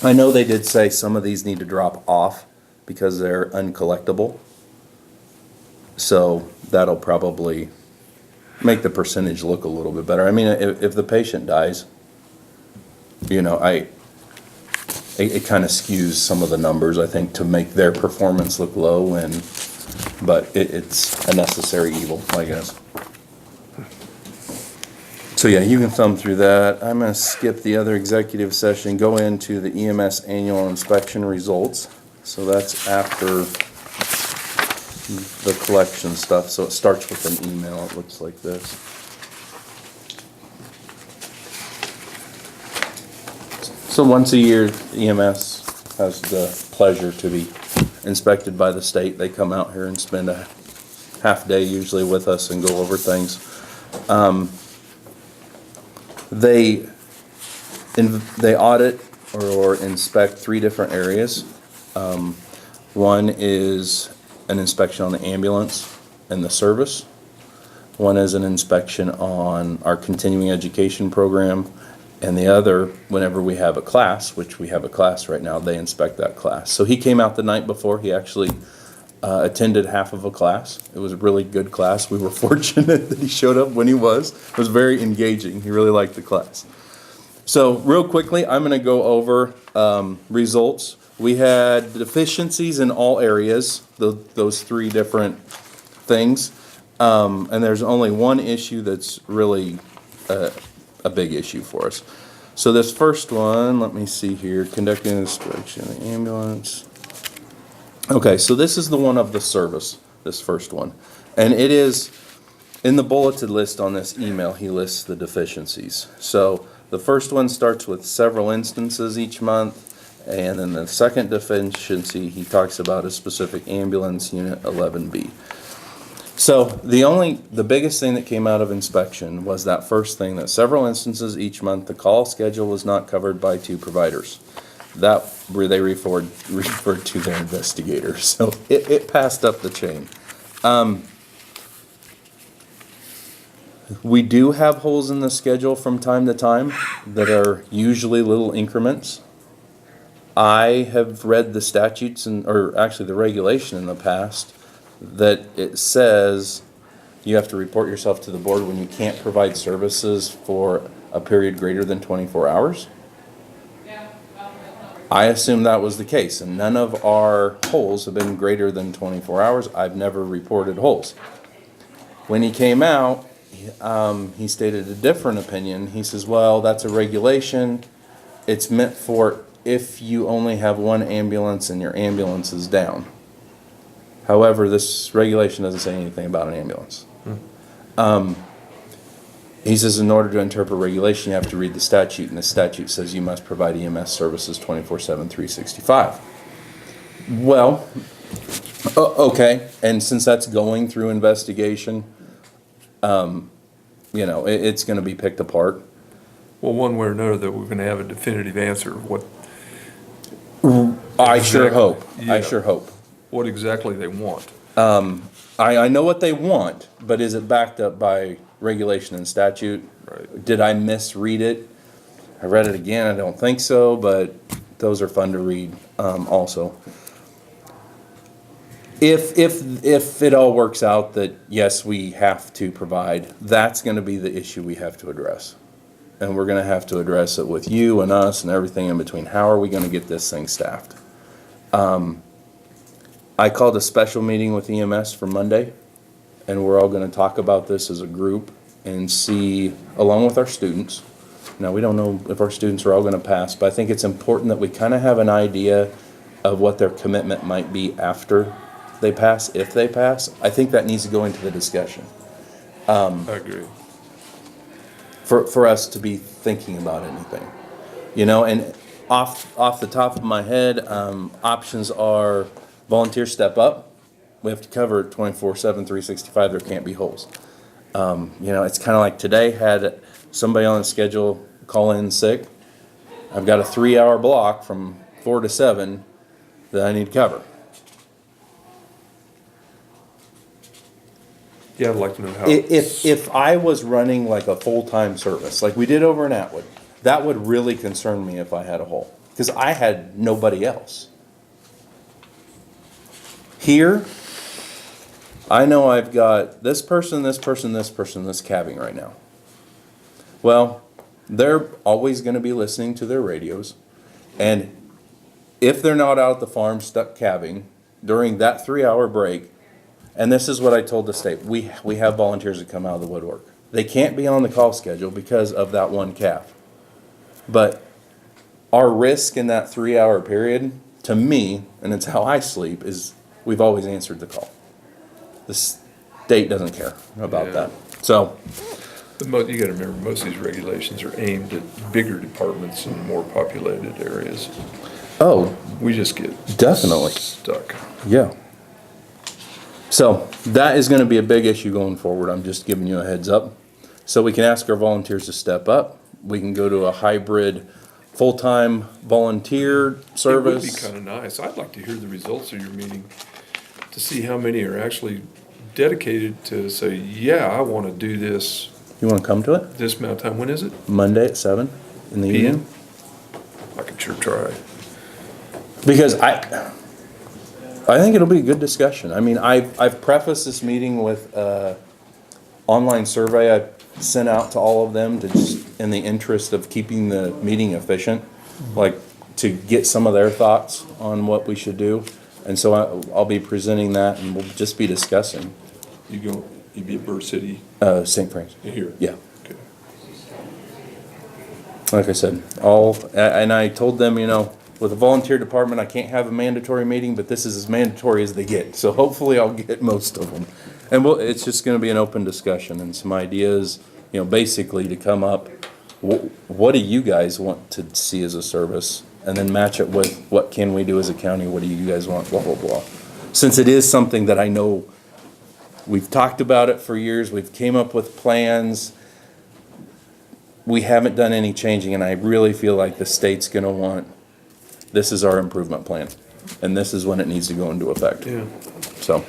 I know they did say some of these need to drop off because they're uncollectible. So that'll probably make the percentage look a little bit better. I mean, if the patient dies, you know, it kind of skews some of the numbers, I think, to make their performance look low, but it's a necessary evil, I guess. So yeah, you can thumb through that. I'm gonna skip the other executive session, go into the EMS annual inspection results. So that's after the collection stuff, so it starts with an email, it looks like this. So once a year, EMS has the pleasure to be inspected by the state. They come out here and spend a half day usually with us and go over things. They audit or inspect 3 different areas. One is an inspection on the ambulance and the service. One is an inspection on our continuing education program. And the other, whenever we have a class, which we have a class right now, they inspect that class. So he came out the night before. He actually attended half of a class. It was a really good class. We were fortunate that he showed up when he was. It was very engaging. He really liked the class. So real quickly, I'm going to go over results. We had deficiencies in all areas, those three different things. And there's only one issue that's really a big issue for us. So this first one, let me see here, conducting inspection of the ambulance. Okay, so this is the one of the service, this first one. And it is, in the bulleted list on this email, he lists the deficiencies. So the first one starts with several instances each month. And then the second deficiency he talks about is specific ambulance unit 11B. So the biggest thing that came out of inspection was that first thing, that several instances each month, the call schedule was not covered by 2 providers. That where they referred to their investigator. So it passed up the chain. We do have holes in the schedule from time to time that are usually little increments. I have read the statutes or actually the regulation in the past that it says you have to report yourself to the board when you can't provide services for a period greater than 24 hours. I assume that was the case, and none of our holes have been greater than 24 hours. I've never reported holes. When he came out, he stated a different opinion. He says, well, that's a regulation. It's meant for if you only have one ambulance and your ambulance is down. However, this regulation doesn't say anything about an ambulance. He says in order to interpret regulation, you have to read the statute, and the statute says you must provide EMS services 24/7, 365. Well, okay, and since that's going through investigation, it's going to be picked apart. Well, one way or another, that we're gonna have a definitive answer of what. I sure hope. Yeah. I sure hope. What exactly they want. I know what they want, but is it backed up by regulation and statute? Right. Did I misread it? I read it again. I don't think so, but those are fun to read also. If it all works out that yes, we have to provide, that's going to be the issue we have to address. And we're going to have to address it with you and us and everything in between. How are we going to get this thing staffed? I called a special meeting with EMS for Monday, and we're all going to talk about this as a group and see, along with our students. Now, we don't know if our students are all going to pass, but I think it's important that we kind of have an idea of what their commitment might be after they pass, if they pass. I think that needs to go into the discussion. I agree. For us to be thinking about anything, and off the top of my head, options are volunteer step up. We have to cover it 24/7, 365. There can't be holes. It's kind of like today, had somebody on the schedule call in sick. I've got a 3-hour block from 4 to 7 that I need to cover. Yeah, I'd like to know how. If I was running like a full-time service, like we did over in Atwood, that would really concern me if I had a hole, because I had nobody else. Here, I know I've got this person, this person, this person, this calving right now. Well, they're always going to be listening to their radios, and if they're not out at the farm stuck calving during that 3-hour break, and this is what I told the state, we have volunteers that come out of the woodwork. They can't be on the call schedule because of that one calf. But our risk in that 3-hour period, to me, and it's how I sleep, is we've always answered the call. The state doesn't care about Yeah. that. So, You gotta remember, most of these regulations are aimed at bigger departments and more populated areas. oh, We just get Definitely. stuck. yeah. So that is going to be a big issue going forward. I'm just giving you a heads up. So we can ask our volunteers to step up. We can go to a hybrid full-time volunteer service. It would be kind of nice. I'd like to hear the results of your meeting to see how many are actually dedicated to say, yeah, I want to do this You want to come to it? this amount of time. When is it? Monday at 7 in the evening? I could sure try. Because I think it'll be a good discussion. I mean, I've prefaced this meeting with online survey I sent out to all of them to just, in the interest of keeping the meeting efficient, like to get some of their thoughts on what we should do. And so I'll be presenting that and we'll just be discussing. You be at Bird City St. Francis. here? Yeah. Okay. Like I said, and I told them, you know, with a volunteer department, I can't have a mandatory meeting, but this is as mandatory as they get. So hopefully I'll get most of them. And it's just gonna be an open discussion and some ideas, you know, basically to come up, what do you guys want to see as a service? And then match it with what can we do as a county, what do you guys want, blah, blah, blah. Since it is something that I know, we've talked about it for years, we've came up with plans, we haven't done any changing, and I really feel like the state's gonna want, this is our improvement plan, and this is when it needs to go into effect. Yeah. So,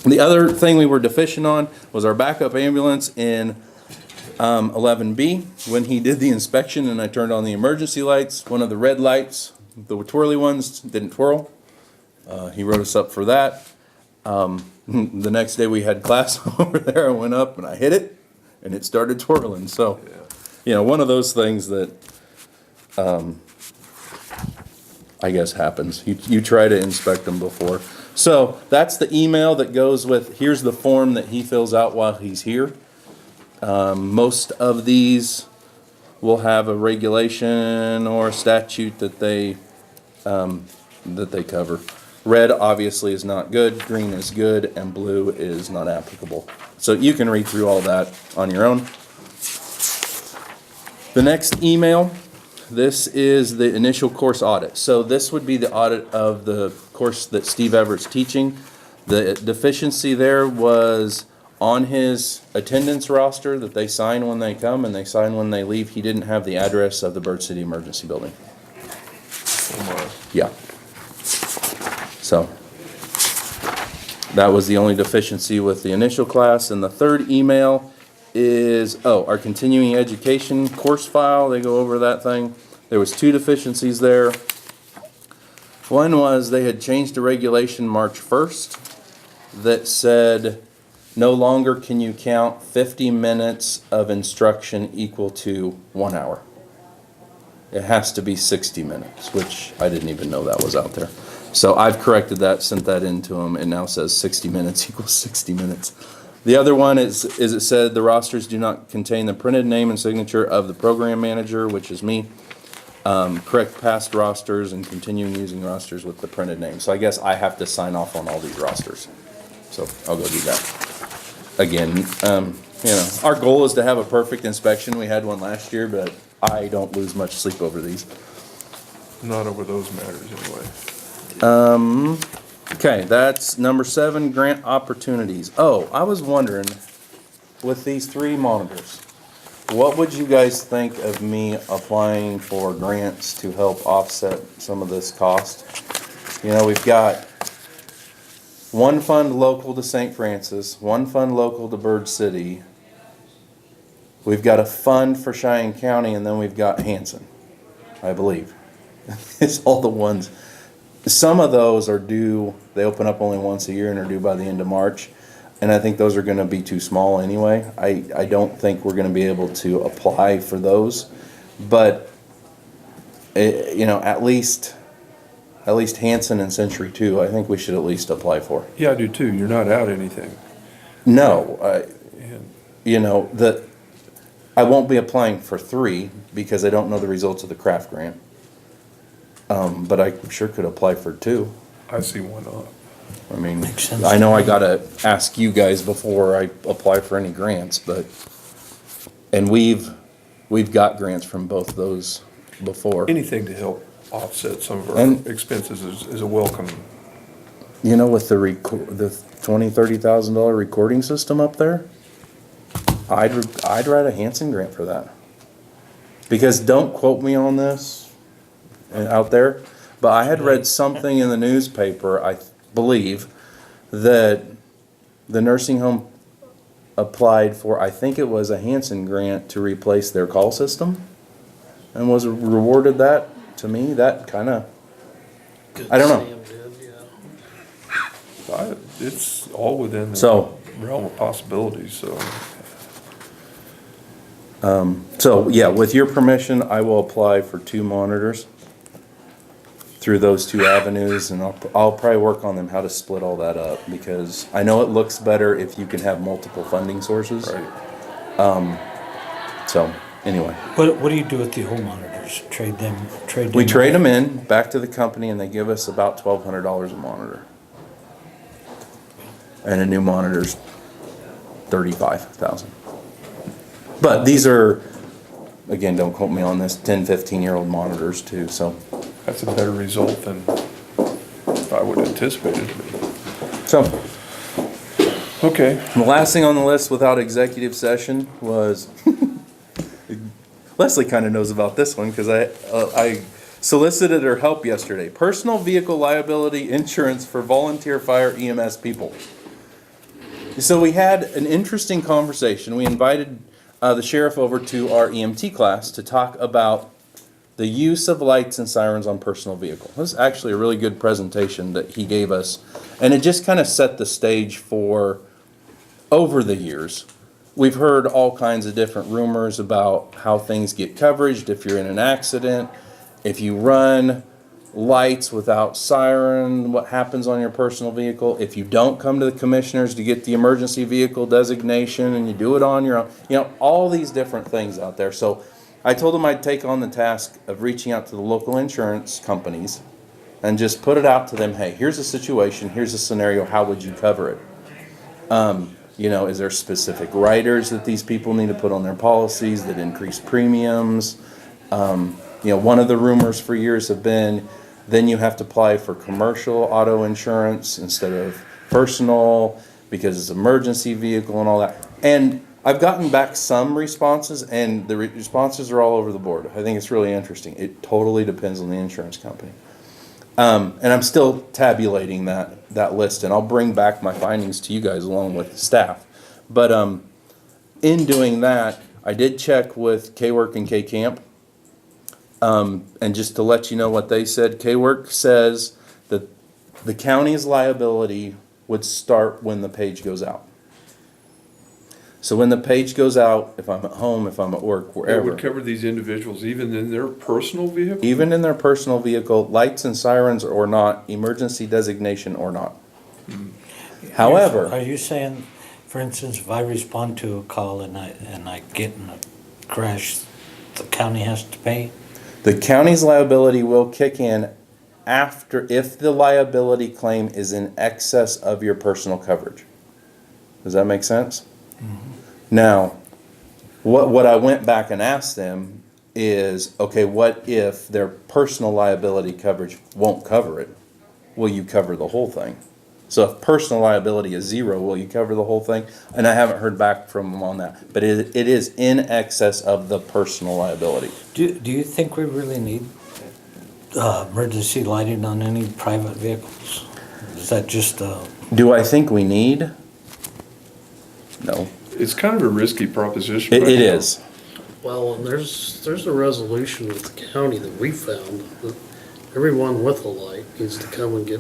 the other thing we were deficient on was our backup ambulance in 11B. When he did the inspection and I turned on the emergency lights, one of the red lights, the twirly ones, didn't twirl. He wrote us up for that. The next day we had class over there, I went up and I hit it, and it started twirling, so, you know, one of those things that, I guess happens. You try to inspect them before. So, that's the email that goes with, here's the form that he fills out while he's here. Most of these will have a regulation or a statute that they cover. Red obviously is not good, green is good, and blue is not applicable. So you can read through all that on your own. The next email, this is the initial course audit. So this would be the audit of the course that Steve Everett's teaching. The deficiency there was on his attendance roster that they sign when they come and they sign when they leave. He didn't have the address of the Bird City Emergency Building. Yeah. So, that was the only deficiency with the initial class. And the third email is, our continuing education course file. They go over that thing. There was 2 deficiencies there. One was they had changed a regulation March 1st that said no longer can you count 50 minutes of instruction equal to 1 hour. It has to be 60 minutes, which I didn't even know that was out there. So I've corrected that, sent that into them, and now says 60 minutes equals 60 minutes. The other one is it said the rosters do not contain the printed name and signature of the program manager, which is me. Correct past rosters and continuing using rosters with the printed name. So I guess I have to sign off on all these rosters. So I'll go do that. Again, you know, our goal is to have a perfect inspection. We had one last year, but I don't lose much sleep over these. Not over those matters anyway. Okay, that's number 7, grant opportunities. Oh, I was wondering, with these 3 monitors, what would you guys think of me applying for grants to help offset some of this cost? You know, we've got one fund local to St. Francis, one fund local to Bird City. We've got a fund for Cheyenne County, and then we've got Hanson, I believe. It's all the ones. Some of those are due, they open up only once a year and are due by the end of March. And I think those are gonna be too small anyway. I don't think we're gonna be able to apply for those. But, you know, at least Hanson and Century 2, I think we should at least apply for. Yeah, I do too. You're not out anything. No, And you know, I won't be applying for 3 because I don't know the results of the craft grant. But I sure could apply for 2. I see why not. I mean, Makes sense. I know I gotta ask you guys before I apply for any grants, but, and we've got grants from both those before. Anything to help offset some of our And- expenses is a welcome. You know, with the $20,000-$30,000 recording system up there, I'd write a Hanson grant for that. Because don't quote me on this out there, but I had read something in the newspaper, I believe, that the nursing home applied for, I think it was a Hanson grant to replace their call system, and was rewarded that. To me, that kind of, I don't know. Sam did, yeah. It's all within the So- realm of possibilities, so. So, yeah, with your permission, I will apply for 2 monitors through those 2 avenues, and I'll probably work on them, how to split all that up, because I know it looks better if you can have multiple funding sources. Right. So, anyway, What do you do with the old monitors? Trade them? we trade them in back to the company, and they give us about $1,200 a monitor. And a new monitor's $35,000. But these are, again, don't quote me on this, 10, 15-year-old monitors too, so. That's a better result than I would anticipate it to be. So, Okay. the last thing on the list without executive session was, Leslie kind of knows about this one, because I solicited her help yesterday. Personal vehicle liability insurance for volunteer fire EMS people. So we had an interesting conversation. We invited the sheriff over to our EMT class to talk about the use of lights and sirens on personal vehicles. This is actually a really good presentation that he gave us, and it just kind of set the stage for, over the years, we've heard all kinds of different rumors about how things get coveraged if you're in an accident, if you run lights without siren, what happens on your personal vehicle, if you don't come to the commissioners to get the emergency vehicle designation and you do it on your own, all these different things out there. So I told them I'd take on the task of reaching out to the local insurance companies and just put it out to them, hey, here's a situation, here's a scenario, how would you cover it? Is there specific riders that these people need to put on their policies that increase premiums? One of the rumors for years have been, then you have to apply for commercial auto insurance instead of personal because it's emergency vehicle and all that. And I've gotten back some responses, and the responses are all over the board. I think it's really interesting. It totally depends on the insurance company. And I'm still tabulating that list, and I'll bring back my findings to you guys along with the staff. But in doing that, I did check with K-Work and K-Camp. And just to let you know what they said, K-Work says that the county's liability would start when the page goes out. So when the page goes out, if I'm at home, if I'm at work, It wherever, would cover these individuals even in their personal vehicle? even in their personal vehicle, lights and sirens or not, emergency designation or not. Are However, you saying, for instance, if I respond to a call and I get in a crash, the county has to pay? the county's liability will kick in if the liability claim is in excess of your personal coverage. Does that make sense? Now, what I went back and asked them is, okay, what if their personal liability coverage won't cover it? Will you cover the whole thing? So if personal liability is 0, will you cover the whole thing? And I haven't heard back from them on that, but it is in excess of the personal liability. Do you think we really need emergency lighting on any private vehicles? Is that just Do I think we need? No. It's kind of a risky proposition. It right now. is. Well, and there's a resolution with the county that we found that everyone with a light needs to come and get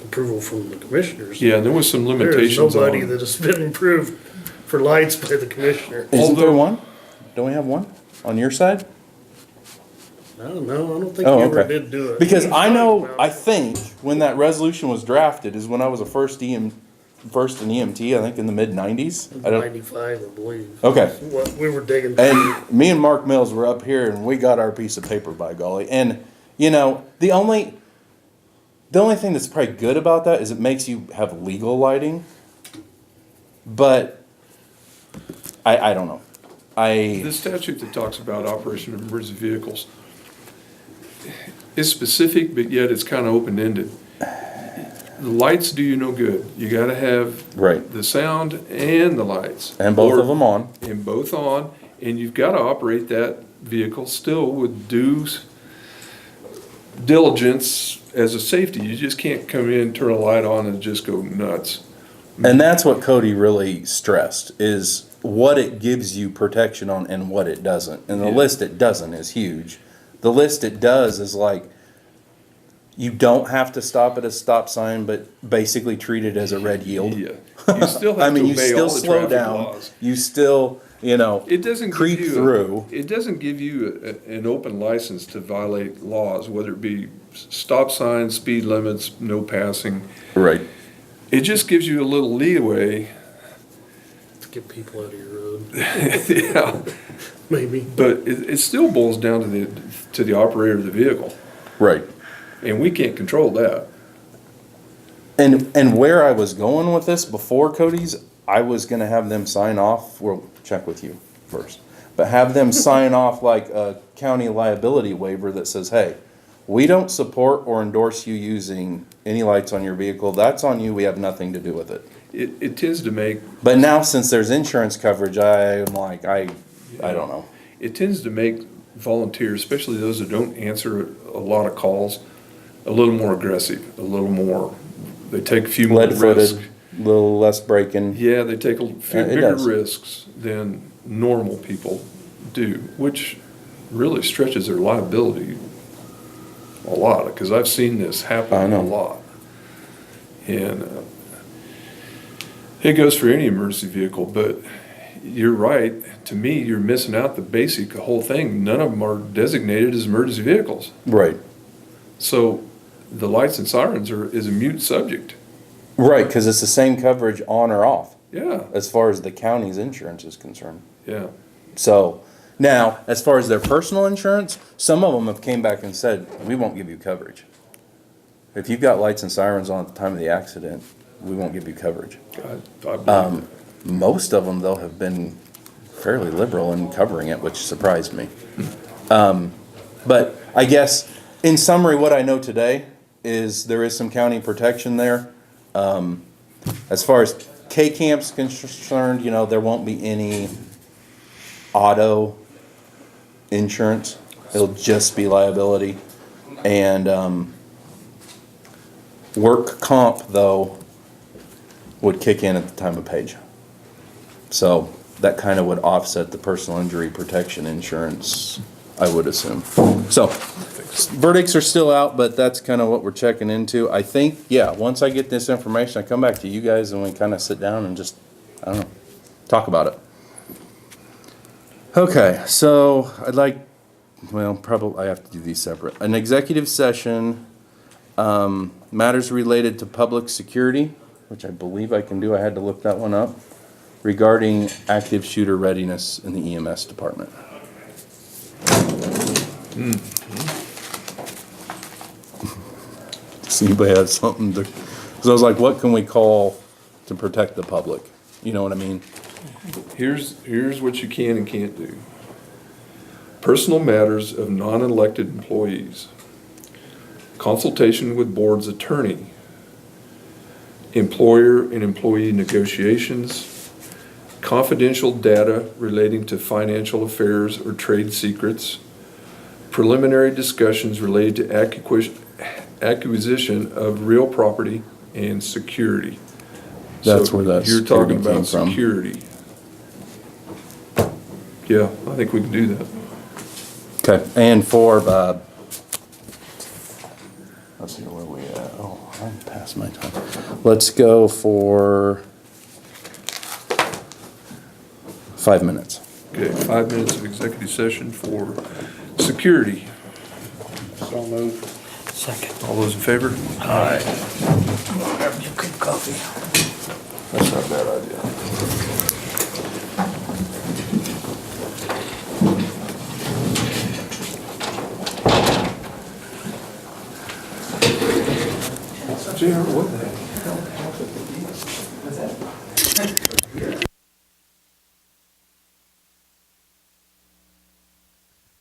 approval from the commissioners. Yeah, and there was some There is limitations nobody on. that has been approved for lights by the commissioner. Isn't there Although- one? Don't we have one on your side? I don't know, I don't think Oh, he ever okay. did do it. Because He was I talking know, about- I think, when that resolution was drafted is when I was a first in EMT, I think in the mid-90s. I don't, 95, I believe. Okay. What we were digging. and me and Mark Mills were up here and we got our piece of paper, by golly. And, the only thing that's probably good about that is it makes you have legal lighting. But, I don't know. The statute that talks about operation of emergency vehicles is specific, but yet it's kind of open-ended. The lights do you no good. You gotta have Right. the sound and the lights. And both Or- of them on. And both on, and you've gotta operate that vehicle still with due diligence as a safety. You just can't come in, turn a light on and just go nuts. And that's what Cody really stressed, is what it gives you protection on and what it doesn't. And the Yeah. list it doesn't is huge. The list it does is like You don't have to stop at a stop sign, but basically treat it as a red yield. Yeah, you still I have to mean, you obey still all the slow traffic down. laws. You still, It doesn't creep give you through. It doesn't give you an open license to violate laws, whether it be stop signs, speed limits, no passing. Right. It just gives you a little leeway. To get people out of your road, Yeah, maybe. but it still boils down to the operator of the vehicle, Right. and we can't control that. And where I was going with this before Cody's, I was gonna have them sign off, we'll check with you first, but have them sign off like a county liability waiver that says, hey, we don't support or endorse you using any lights on your vehicle, that's on you, we have nothing to do with it. It tends to make But now, since there's insurance coverage, I'm like, I don't know. It tends to make volunteers, especially those that don't answer a lot of calls, a little more aggressive, a little more, they take a few more risks. Lead-footed, little less braking. Yeah, they take a few It bigger does. risks than normal people do, which really stretches their liability a lot, because I've seen this I happen know. a lot. And it goes for any emergency vehicle, but you're right, to me, you're missing out the whole thing. None of them are designated as emergency vehicles. Right. So the lights and sirens is a mute subject. Right, because it's the same coverage on or off, Yeah, as far as the county's insurance is concerned. yeah. So, now, as far as their personal insurance, some of them have came back and said, we won't give you coverage. If you've got lights and sirens on at the time of the accident, we won't give you coverage. I believe it. Most of them, though, have been fairly liberal in covering it, which surprised me. But I guess, in summary, what I know today is there is some county protection there. As far as K-Camp's concerned, there won't be any auto insurance. It'll just be liability. And work comp, though, would kick in at the time of page. So that kind of would offset the personal injury protection insurance, I would assume. So verdicts are still out, but that's kind of what we're checking into. I think, yeah, once I get this information, I come back to you guys and we kind of sit down and just, I don't know, talk about it. Okay, so I'd like, well, probably I have to do these separate. An executive session, matters related to public security, which I believe I can do, I had to look that one up, regarding active shooter readiness in the EMS department. Does anybody have something to, because I was like, what can we call to protect the public? You know what I mean? Here's what you can and can't do. Personal matters of non-elected employees. Consultation with board's attorney. Employer and employee negotiations. Confidential data relating to financial affairs or trade secrets. Preliminary discussions related to acquisition of real property and security. That's So where that you're talking security came about from. security. Yeah, I think we can do that. Okay, and for, let's see, where we at? Oh, I'm past my time. Let's go for 5 minutes. Okay, 5 minutes of executive session for security. So moved. Second. All those in favor? Grab you a cup of coffee. That's not a bad idea. JR, what the heck?